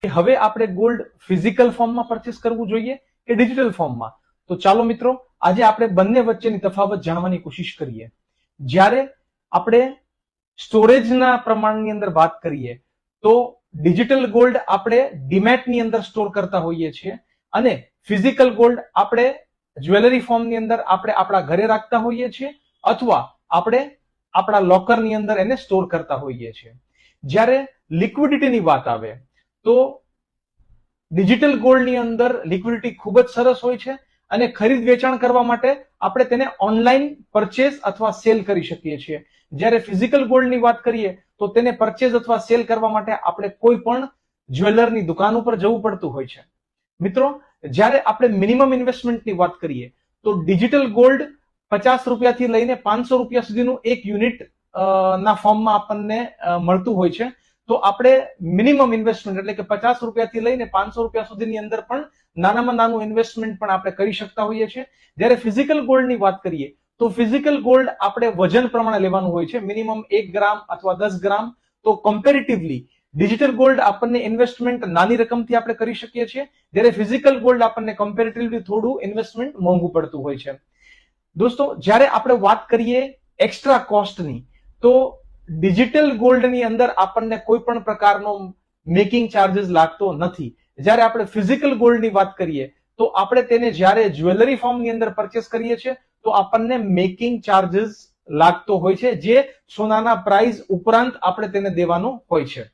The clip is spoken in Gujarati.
હવે આપણે ગોલ્ડ ફિઝિકલ ફોર્મમાં પરચેસ કરવું જોઈએ કે ડિજિટલ ફોર્મમાં? તો ચાલો મિત્રો, આજે આપણે બંને વચ્ચેની તફાવત જાણવાની કોશિશ કરીએ. જ્યારે આપણે સ્ટોરેજના પ્રમાણની અંદર વાત કરીએ તો ડિજિટલ ગોલ્ડ આપણે ડીમેટની અંદર સ્ટોર કરતા હોઈએ છીએ અને ફિઝિકલ ગોલ્ડ આપણે જ્વેલરી ફોર્મની અંદર આપણે આપણા ઘરે રાખતા હોઈએ છીએ અથવા આપણે આપણા લોકરની અંદર એને સ્ટોર કરતા હોઈએ છીએ. જ્યારે લિક્વિડિટીની વાત આવે તો ડિજિટલ ગોલ્ડની અંદર લિક્વિડિટી ખૂબ જ સરસ હોય છે અને ખરીદ વેચાણ કરવા માટે આપણે તેને ઓનલાઈન પરચેસ અથવા સેલ કરી શકીએ છીએ. જ્યારે ફિઝિકલ ગોલ્ડની વાત કરીએ તો તેને પરચેસ અથવા સેલ કરવા માટે આપણે કોઈ પણ જ્વેલરની દુકાન ઉપર જવું પડતું હોય છે. મિત્રો, જ્યારે આપણે મિનિમમ ઇન્વેસ્ટમેન્ટની વાત કરીએ તો ડિજિટલ ગોલ્ડ 50 રૂપિયાથી લઈને 500 રૂપિયા સુધીનું એક યુનિટ ના ફોર્મમાં આપણને મળતું હોય છે. તો આપણે મિનિમમ ઇન્વેસ્ટમેન્ટ એટલે કે 50 રૂપિયાથી લઈને 500 રૂપિયા સુધીની અંદર પણ નાનામાં નાનું ઇન્વેસ્ટમેન્ટ પણ આપણે કરી શકતા હોઈએ છીએ. જ્યારે ફિઝિકલ ગોલ્ડની વાત કરીએ તો ફિઝિકલ ગોલ્ડ આપણે વજન પ્રમાણે લેવાનું હોય છે, મિનિમમ 1 ગ્રામ અથવા 10 ગ્રામ. તો કમ્પેરેટિવલી ડિજિટલ ગોલ્ડ આપણને ઇન્વેસ્ટમેન્ટ નાની રકમથી આપણે કરી શકીએ છીએ, જ્યારે ફિઝિકલ ગોલ્ડ આપણને કમ્પેરેટિવલી થોડું ઇન્વેસ્ટમેન્ટ મોંઘું પડતું હોય છે. દોસ્તો, જ્યારે આપણે વાત કરીએ એક્સ્ટ્રા કોસ્ટની તો ડિજિટલ ગોલ્ડની અંદર આપણને કોઈ પણ પ્રકારનો મેકિંગ ચાર્જીસ લાગતો નથી. જ્યારે આપણે ફિઝિકલ ગોલ્ડની વાત કરીએ તો આપણે તેને જ્યારે જ્વેલરી ફોર્મની અંદર પરચેસ કરીએ છીએ તો આપણને મેકિંગ ચાર્જીસ લાગતો હોય છે, જે સોનાના પ્રાઇસ ઉપરાંત આપણે તેને દેવાનો હોય છે.